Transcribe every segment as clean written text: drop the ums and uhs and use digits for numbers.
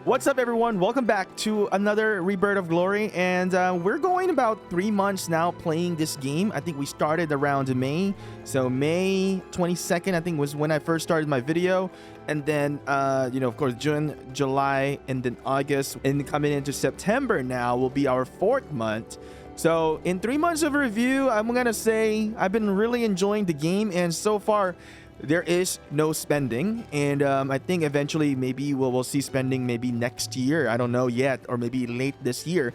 What's up, everyone? Welcome back to another Rebirth of Glory, and we're going about 3 months now playing this game. I think we started around May, so May 22nd I think was when I first started my video, and then of course June, July, and then August, and coming into September now will be our 4th month. So in 3 months of review, I'm gonna say I've been really enjoying the game, and so far there is no spending, and I think eventually maybe we'll see spending maybe next year. I don't know yet, or maybe late this year.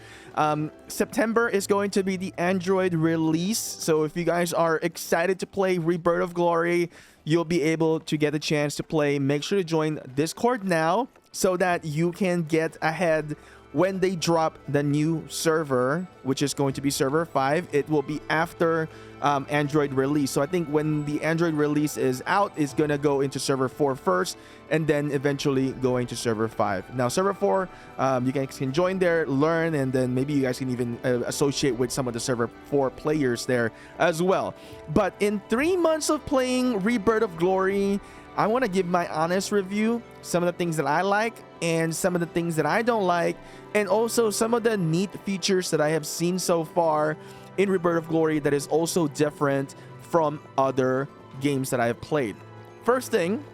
September is going to be the Android release, so if you guys are excited to play Rebirth of Glory, you'll be able to get a chance to play. Make sure to join Discord now so that you can get ahead when they drop the new server, which is going to be server 5. It will be after Android release. So I think when the Android release is out, it's gonna go into server 4 first, and then eventually going to server 5. Now server 4, you guys can join there, learn, and then maybe you guys can even associate with some of the server 4 players there as well. But in 3 months of playing Rebirth of Glory, I want to give my honest review, some of the things that I like and some of the things that I don't like, and also some of the neat features that I have seen so far in Rebirth of Glory that is also different from other games that I have played. First thing,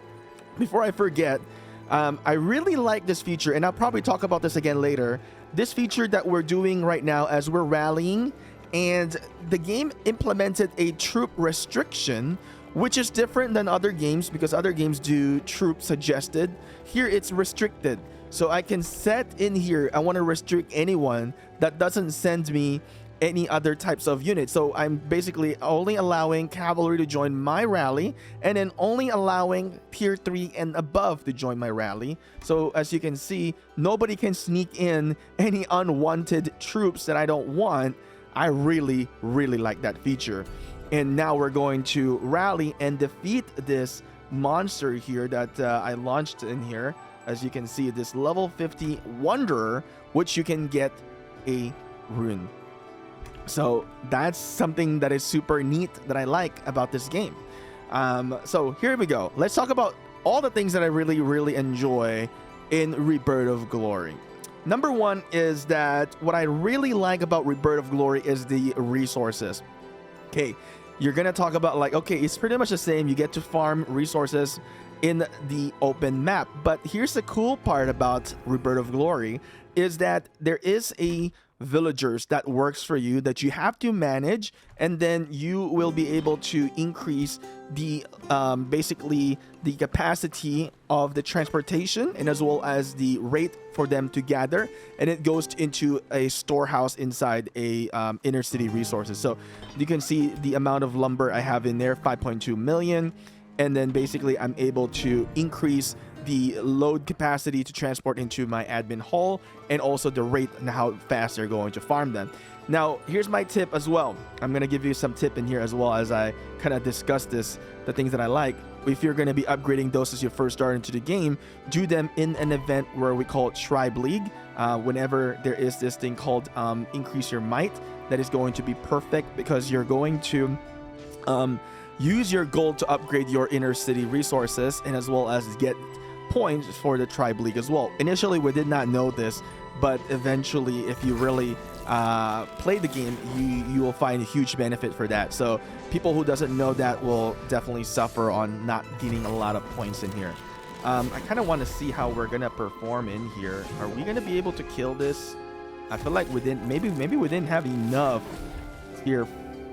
before I forget, I really like this feature, and I'll probably talk about this again later. This feature that we're doing right now as we're rallying, and the game implemented a troop restriction, which is different than other games because other games do troop suggested. Here it's restricted. So I can set in here, I want to restrict anyone that doesn't send me any other types of units. So I'm basically only allowing cavalry to join my rally, and then only allowing tier 3 and above to join my rally. So as you can see, nobody can sneak in any unwanted troops that I don't want. I really like that feature. And now we're going to rally and defeat this monster here that I launched in here. As you can see, this level 50 Wanderer, which you can get a rune. So that's something that is super neat that I like about this game. So here we go. Let's talk about all the things that I really enjoy in Rebirth of Glory. Number one is that what I really like about Rebirth of Glory is the resources. Okay, you're gonna talk about like, okay, it's pretty much the same. You get to farm resources in the open map, but here's the cool part about Rebirth of Glory is that there is a villagers that works for you that you have to manage, and then you will be able to increase the basically the capacity of the transportation, and as well as the rate for them to gather, and it goes into a storehouse inside a inner city resources. So you can see the amount of lumber I have in there, 5.2 million, and then basically I'm able to increase the load capacity to transport into my admin hall, and also the rate and how fast they're going to farm them. Now here's my tip as well. I'm gonna give you some tip in here as well as I kind of discuss this, the things that I like. If you're going to be upgrading those as you first start into the game, do them in an event where we call it Tribe League. Whenever there is this thing called increase your might, that is going to be perfect because you're going to use your gold to upgrade your inner city resources, and as well as get points for the Tribe League as well. Initially we did not know this, but eventually if you really play the game, you will find a huge benefit for that. So people who doesn't know that will definitely suffer on not getting a lot of points in here. I kind of want to see how we're gonna perform in here. Are we gonna be able to kill this? I feel like we didn't, maybe we didn't have enough tier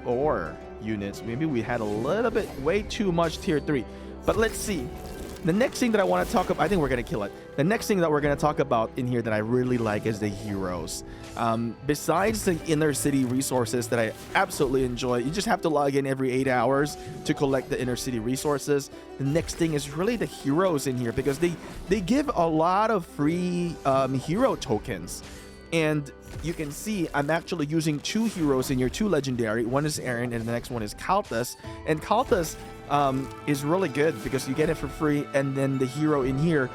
4 units. Maybe we had a little bit way too much tier 3, but let's see. The next thing that I want to talk about, I think we're going to kill it. The next thing that we're going to talk about in here that I really like is the heroes. Besides the inner city resources that I absolutely enjoy, you just have to log in every 8 hours to collect the inner city resources. The next thing is really the heroes in here, because they give a lot of free hero tokens. And you can see I'm actually using 2 heroes in here, 2 legendary. One is Aaron and the next one is Kalthus. And Kalthus is really good because you get it for free, and then the hero in here,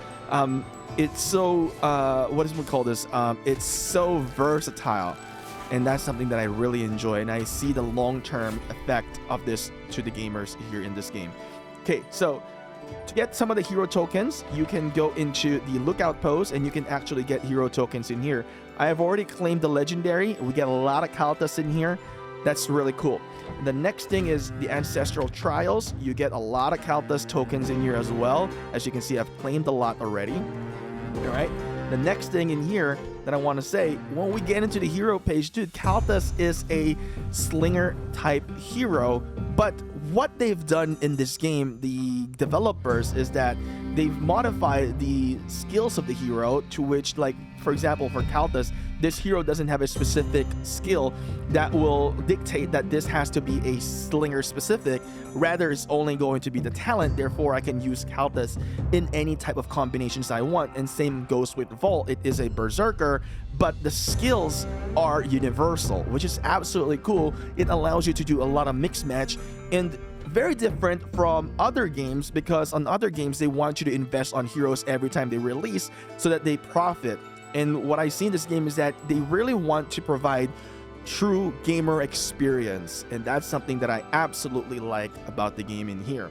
it's so what is we call this? It's so versatile, and that's something that I really enjoy, and I see the long-term effect of this to the gamers here in this game. Okay, so To get some of the hero tokens, you can go into the lookout post and you can actually get hero tokens in here. I have already claimed the legendary. We get a lot of Kaltas in here. That's really cool. The next thing is the ancestral trials. You get a lot of Kaltas tokens in here as well. As you can see, I've claimed a lot already. All right. The next thing in here that I want to say, when we get into the hero page, dude, Kaltas is a slinger type hero, but what they've done in this game, the developers, is that they've modified the skills of the hero to which, like, for example, for Kaltas, this hero doesn't have a specific skill that will dictate that this has to be a slinger specific. Rather, it's only going to be the talent. Therefore, I can use Kaltas in any type of combinations I want. And same goes with Vault. It is a berserker, but the skills are universal, which is absolutely cool. It allows you to do a lot of mix match, and very different from other games, because on other games they want you to invest on heroes every time they release so that they profit. And what I see in this game is that they really want to provide true gamer experience, and that's something that I absolutely like about the game in here.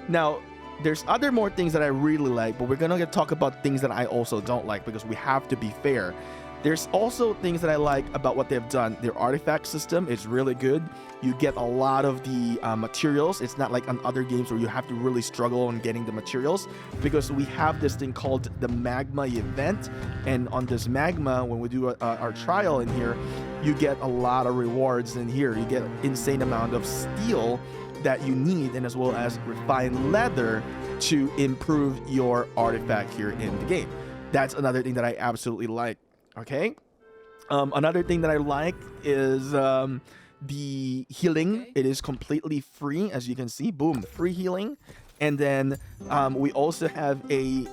Now, there's other more things that I really like, but we're gonna talk about things that I also don't like, because we have to be fair. There's also things that I like about what they've done. Their artifact system is really good. You get a lot of the materials. It's not like on other games where you have to really struggle on getting the materials, because we have this thing called the magma event. And on this magma, when we do our trial in here, you get a lot of rewards in here. You get an insane amount of steel that you need, and as well as refined leather to improve your artifact here in the game. That's another thing that I absolutely like. Okay. Another thing that I like is the healing. It is completely free, as you can see. Boom, free healing. And then we also have a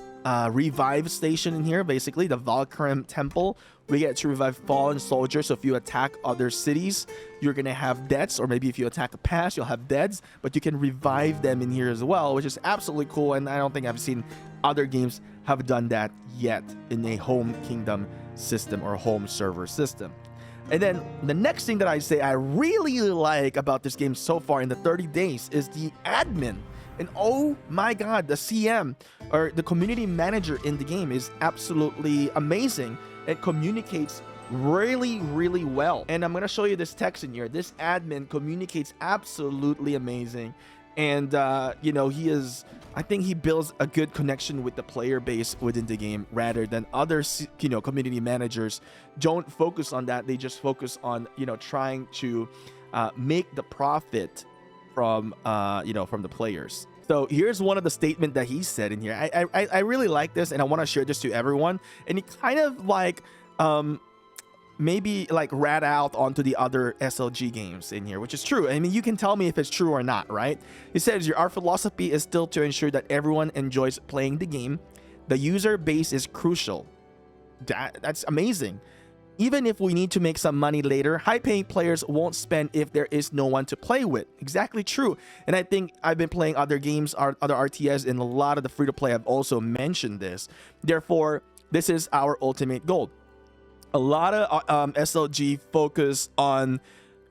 revive station in here. Basically, the Valkyrie Temple. We get to revive fallen soldiers. So if you attack other cities, you're gonna have deaths, or maybe if you attack a pass, you'll have deaths. But you can revive them in here as well, which is absolutely cool. And I don't think I've seen other games have done that yet in a home kingdom system or home server system. And then the next thing that I say I really like about this game so far in the 30 days is the admin. And oh my god, the CM, or the community manager in the game, is absolutely amazing. It communicates really, really well. And I'm gonna show you this text in here. This admin communicates absolutely amazing. And you know, I think he builds a good connection with the player base within the game, rather than other, you know, community managers don't focus on that. They just focus on, you know, trying to make the profit from you know, from the players. So here's one of the statement that he said in here. I really like this, and I want to share this to everyone. And he kind of like maybe like rat out onto the other SLG games in here, which is true. I mean, you can tell me if it's true or not, right? He says, our philosophy is still to ensure that everyone enjoys playing the game. The user base is crucial. That's amazing. Even if we need to make some money later, high-paying players won't spend if there is no one to play with. Exactly true. And I think I've been playing other games, other RTS, and a lot of the free-to-play have also mentioned this. Therefore, this is our ultimate goal. A lot of SLG focus on,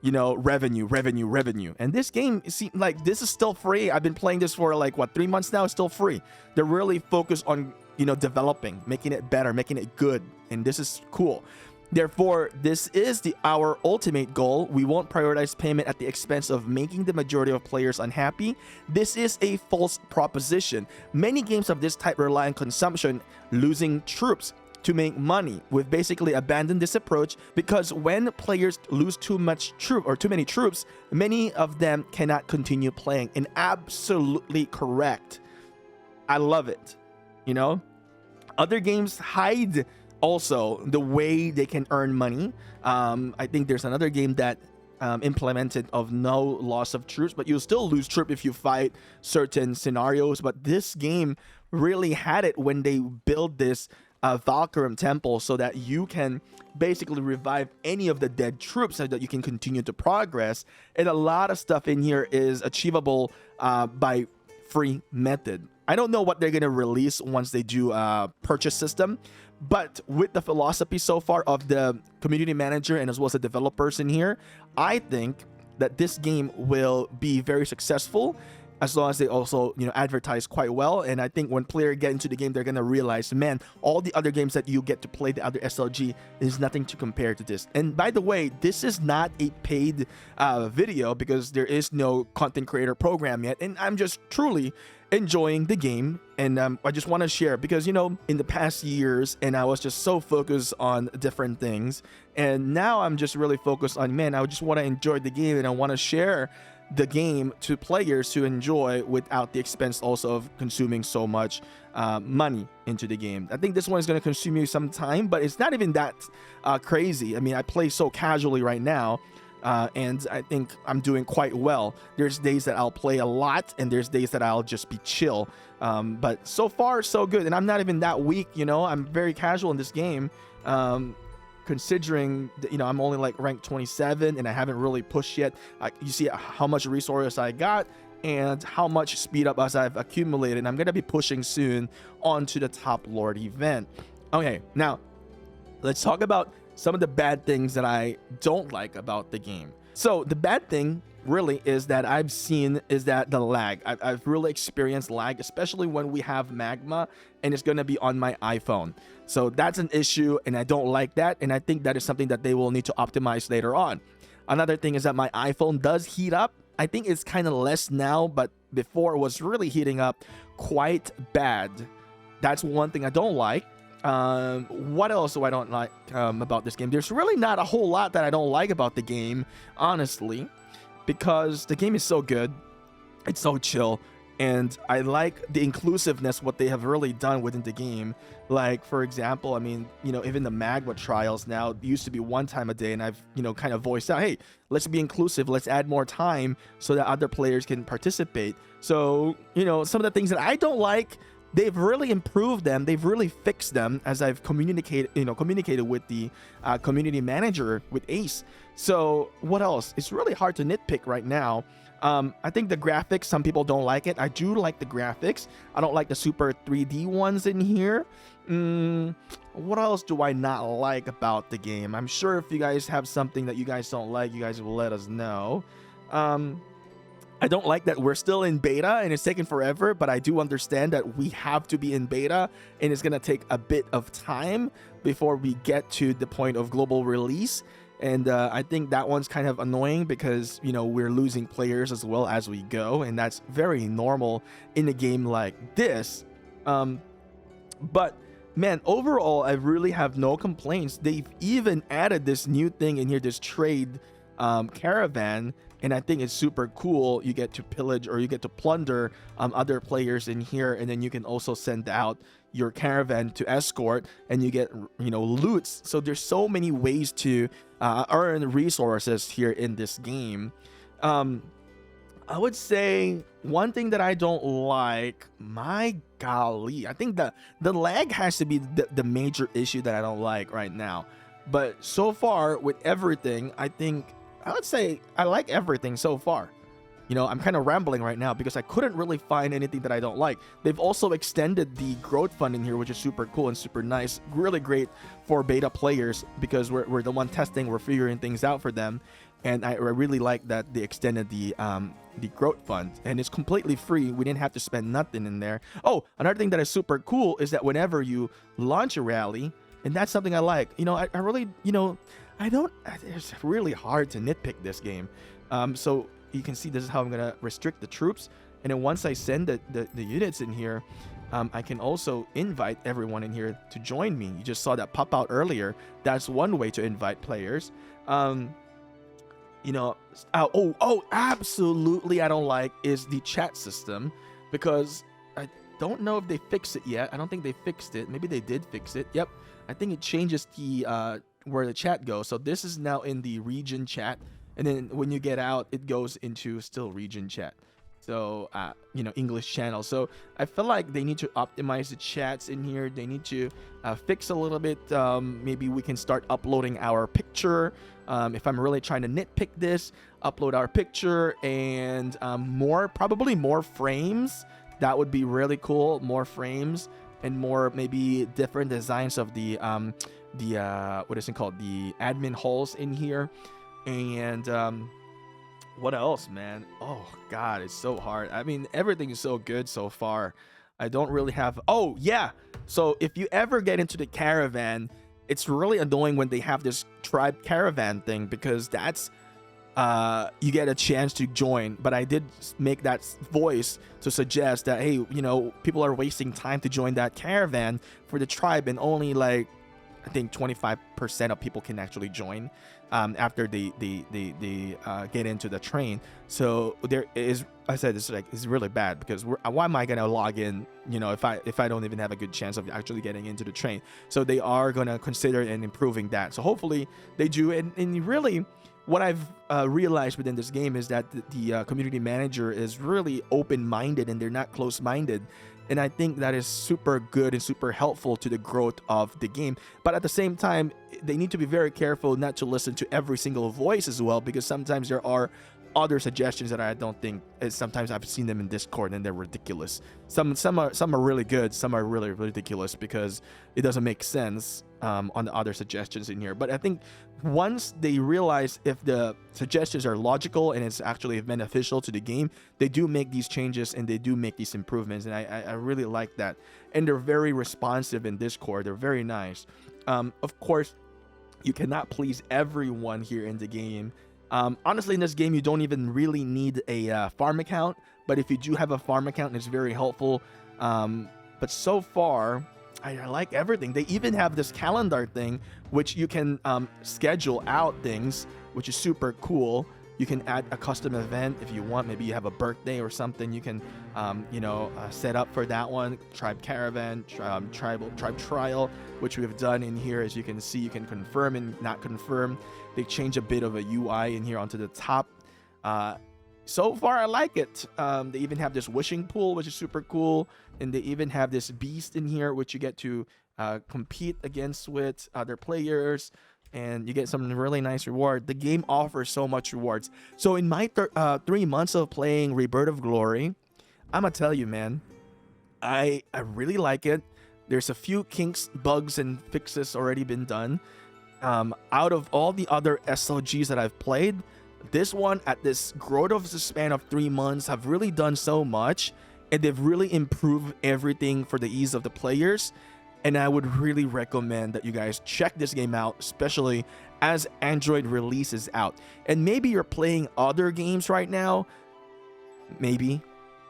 you know, revenue. And this game, see, like, this is still free. I've been playing this for like, what, 3 months now? It's still free. They're really focused on, you know, developing, making it better, making it good. And this is cool. Therefore, this is our ultimate goal. We won't prioritize payment at the expense of making the majority of players unhappy. This is a false proposition. Many games of this type rely on consumption, losing troops to make money. We've basically abandoned this approach, because when players lose too many troops, many of them cannot continue playing. And absolutely correct. I love it. You know, other games hide also the way they can earn money. I think there's another game that implemented of no loss of troops, but you'll still lose troop if you fight certain scenarios. But this game really had it when they build this Valkyrie Temple, so that you can basically revive any of the dead troops so that you can continue to progress. And a lot of stuff in here is achievable by free method. I don't know what they're going to release once they do a purchase system, but with the philosophy so far of the community manager and as well as the developers in here, I think that this game will be very successful. as long as they also, advertise quite well. And I think when players get into the game, they're gonna realize, man, all the other games that you get to play, the other SLG, is nothing to compare to this. And by the way, this is not a paid video, because there is no content creator program yet, and I'm just truly enjoying the game. And I just want to share, because in the past years, and I was just so focused on different things, and now I'm just really focused on, man, I just want to enjoy the game, and I want to share the game to players to enjoy without the expense also of consuming so much money into the game. I think this one is going to consume you some time, but it's not even that crazy. I mean, I play so casually right now, and I think I'm doing quite well. There's days that I'll play a lot, and there's days that I'll just be chill. But so far, so good. And I'm not even that weak, I'm very casual in this game. Considering that, I'm only like ranked 27, and I haven't really pushed yet. You see how much resources I got and how much speed up as I've accumulated. I'm going to be pushing soon onto the top Lord event. Okay, now let's talk about some of the bad things that I don't like about the game. So the bad thing really is that I've seen is that the lag. I've really experienced lag, especially when we have magma and it's going to be on my iPhone. So that's an issue, and I don't like that, and I think that is something that they will need to optimize later on. Another thing is that my iPhone does heat up. I think it's kind of less now, but before it was really heating up quite bad. That's one thing I don't like. What else do I don't like about this game? There's really not a whole lot that I don't like about the game, honestly, because the game is so good. It's so chill. And I like the inclusiveness, what they have really done within the game. Like, for example, I mean, even the magma trials now used to be one time a day, and I've, kind of voiced out, hey, let's be inclusive. Let's add more time so that other players can participate. So, some of the things that I don't like, they've really improved them. They've really fixed them as I've communicated with the community manager, with Ace. So what else? It's really hard to nitpick right now. I think the graphics, some people don't like it. I do like the graphics. I don't like the super 3D ones in here. What else do I not like about the game? I'm sure if you guys have something that you guys don't like, you guys will let us know. I don't like that we're still in beta and it's taking forever, but I do understand that we have to be in beta and it's going to take a bit of time before we get to the point of global release. And I think that one's kind of annoying because, we're losing players as well as we go. And that's very normal in a game like this. But, man, overall, I really have no complaints. They've even added this new thing in here, this trade caravan. And I think it's super cool. You get to pillage or you get to plunder other players in here. And then you can also send out your caravan to escort, and you get, loots. So there's so many ways to earn resources here in this game. I would say one thing that I don't like, my golly, I think the lag has to be the major issue that I don't like right now. But so far with everything, I would say I like everything so far. I'm kind of rambling right now because I couldn't really find anything that I don't like. They've also extended the growth fund in here, which is super cool and super nice. Really great for beta players because we're the one testing, we're figuring things out for them. And I really like that they extended the growth fund, and it's completely free. We didn't have to spend nothing in there. Oh, another thing that is super cool is that whenever you launch a rally, and that's something I like. I really, it's really hard to nitpick this game. So you can see this is how I'm gonna restrict the troops, and then once I send the units in here, I can also invite everyone in here to join me. You just saw that pop out earlier. That's one way to invite players. Absolutely I don't like is the chat system, because I don't know if they fixed it yet. I don't think they fixed it. Maybe they did fix it. Yep, I think it changes the where the chat goes. So this is now in the region chat, and then when you get out, it goes into still region chat. So English channel. So I feel like they need to optimize the chats in here. They need to fix a little bit. Maybe we can start uploading our picture. If I'm really trying to nitpick this, upload our picture and probably more frames. That would be really cool. More frames and more maybe different designs of the what is it called? The admin halls in here. And What else, man? Oh God, it's so hard. I mean, everything is so good so far. I don't really have. Oh yeah. So if you ever get into the caravan, it's really annoying when they have this tribe caravan thing, because that's you get a chance to join. But I did make that voice to suggest that, hey, you know, people are wasting time to join that caravan for the tribe, and only like I think 25% of people can actually join after they get into the train. So there is, I said, it's really bad, because why am I gonna log in, you know, if I don't even have a good chance of actually getting into the train? So they are gonna consider and improving that. So hopefully they do. And really, what I've realized within this game is that the community manager is really open-minded, and they're not close-minded. And I think that is super good and super helpful to the growth of the game. But at the same time, they need to be very careful not to listen to every single voice as well, because sometimes there are other suggestions that I don't think. Sometimes I've seen them in Discord and they're ridiculous. Some are really good, some are really ridiculous, because it doesn't make sense on the other suggestions in here. But I think once they realize if the suggestions are logical and it's actually beneficial to the game, they do make these changes and they do make these improvements, and I really like that. And they're very responsive in Discord. They're very nice. Of course, you cannot please everyone here in the game. Honestly, in this game, you don't even really need a farm account, but if you do have a farm account, it's very helpful. But so far, I like everything. They even have this calendar thing, which you can schedule out things, which is super cool. You can add a custom event if you want. Maybe you have a birthday or something. You can, set up for that one. Tribe caravan, tribe trial, which we've done in here. As you can see, you can confirm and not confirm. They change a bit of a UI in here onto the top. So far, I like it. They even have this wishing pool, which is super cool. And they even have this beast in here, which you get to compete against with other players. And you get some really nice reward. The game offers so much rewards. So in my 3 months of playing Rebirth of Glory, I'm gonna tell you, man, I really like it. There's a few kinks, bugs, and fixes already been done. Out of all the other SLGs that I've played, this one, at this growth of the span of 3 months, have really done so much, and they've really improved everything for the ease of the players. And I would really recommend that you guys check this game out, especially as Android releases out. And maybe you're playing other games right now. Maybe,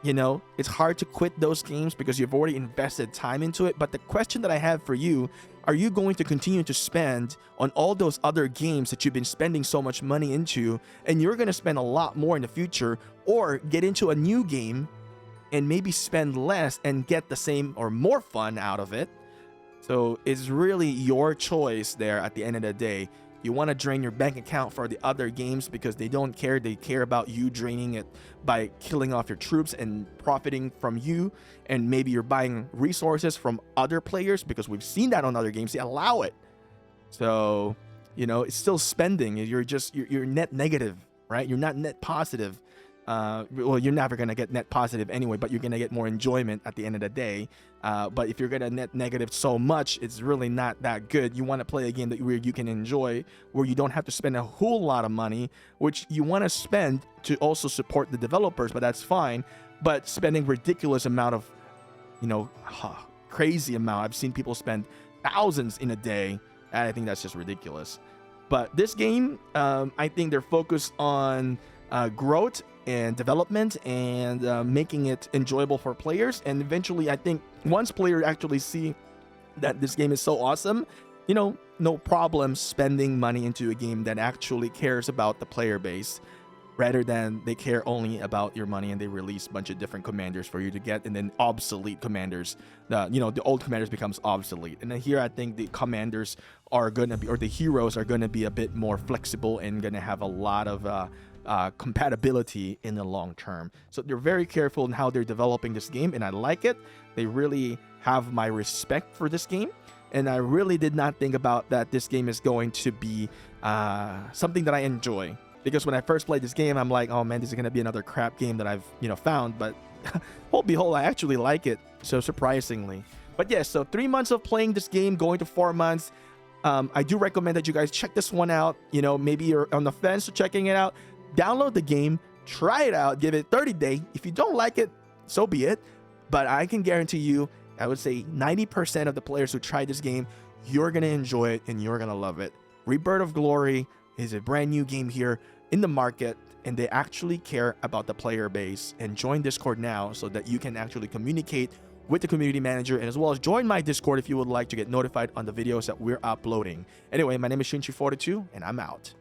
you know, it's hard to quit those games because you've already invested time into it. But the question that I have for you, are you going to continue to spend on all those other games that you've been spending so much money into, and you're going to spend a lot more in the future, or get into a new game and maybe spend less and get the same or more fun out of it? So it's really your choice there at the end of the day. You want to drain your bank account for the other games because they don't care. They care about you draining it by killing off your troops and profiting from you. And maybe you're buying resources from other players, because we've seen that on other games. They allow it. So, you know, it's still spending. You're net negative, right? You're not net positive. Well, you're never going to get net positive anyway, but you're going to get more enjoyment at the end of the day. But if you're going to net negative so much, it's really not that good. You want to play a game where you can enjoy, where you don't have to spend a whole lot of money, which you want to spend to also support the developers, but that's fine. But spending ridiculous amount of, crazy amount. I've seen people spend thousands in a day, and I think that's just ridiculous. But this game, I think they're focused on growth and development, and making it enjoyable for players. And eventually, I think once players actually see that this game is so awesome, no problem spending money into a game that actually cares about the player base, rather than they care only about your money and they release a bunch of different commanders for you to get, and then obsolete commanders. The old commanders becomes obsolete. And then here, I think the commanders are going to be, or the heroes are going to be a bit more flexible and going to have a lot of compatibility in the long term. So they're very careful in how they're developing this game, and I like it. They really have my respect for this game, and I really did not think about that this game is going to be something that I enjoy. Because when I first played this game, I'm like, oh man, this is going to be another crap game that I've found. But hold behold, I actually like it, so surprisingly. But yeah, so 3 months of playing this game, going to 4 months. I do recommend that you guys check this one out. Maybe you're on the fence to checking it out. download the game, try it out, give it 30 days. If you don't like it, so be it. But I can guarantee you, I would say 90% of the players who try this game, you're going to enjoy it and you're going to love it. Rebirth of Glory is a brand new game here in the market, and they actually care about the player base. And join Discord now so that you can actually communicate with the community manager, and as well as join my Discord if you would like to get notified on the videos that we're uploading. Anyway, my name is Shinchi42, and I'm out.